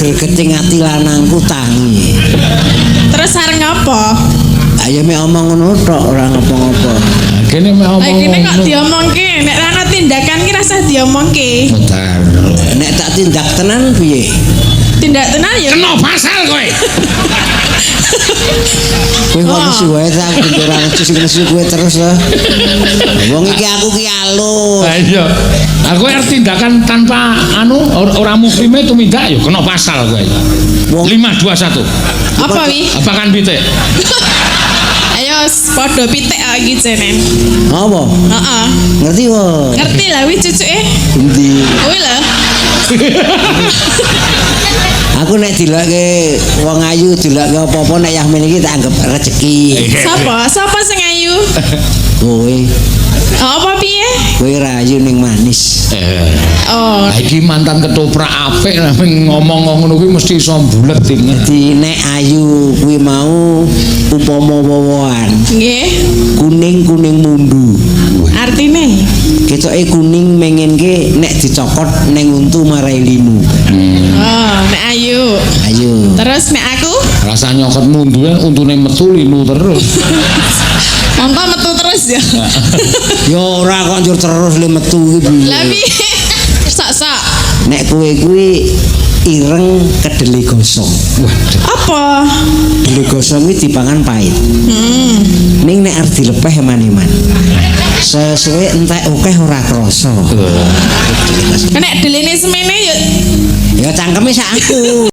gregeting ati lanangku tangi. Terus areng apa? Ayo mek omong ngono tok ora ngopo-ngopo. Kene mek omong. Kene kok diomongke, nek ana tindakan ki rasa diomongke. Betul. Nek tak tindak tenan piye? Tindak tenan ya. Kena pasal kowe. Kowe kok mesti wae ta aku ora ngesus kowe terus ya. Wong iki aku ki alus. Ha iya. Aku tindakan tanpa ora mukrime tumindak ya kena pasal kowe. 521. Apa wi? Apakan pitik? Ayo padha pitik iki jenen. Apa? Heeh. Ngerti kok. Ngerti lah wi cucuke. Endi? Kuwi lho. Aku nek dilokke wong ayu dilokke apa-apa nek Yasmin iki tak anggap rezeki. Sapa? Sapa sing ayu? Kowe, Apa piye? kowe rayu ning manis. Oh, Lah iki mantan ketoprak apik lah ngomong ngono kuwi mesti iso bulet iki. Di nek ayu kuwi mau upama wowoan nggih. kuning-kuning mundu. Artine? Ketoke kuning mengenke nek dicokot ning untu marai linu. Oh, nek ayu. Ayo. Terus nek aku? Rasa nyokot mundu untune metu linu terus. Mongko metu terus ya. Ya ora kok njur terus le metu iki. Lah piye? Sak-sak. Nek kowe kuwi ireng kedele gosong. Apa? Kedele gosong kuwi dipangan pahit. Ning nek arep dilepeh eman-eman. Sesuwe entek akeh ora krasa. Nek delene semene ya Ya cangkeme sak aku.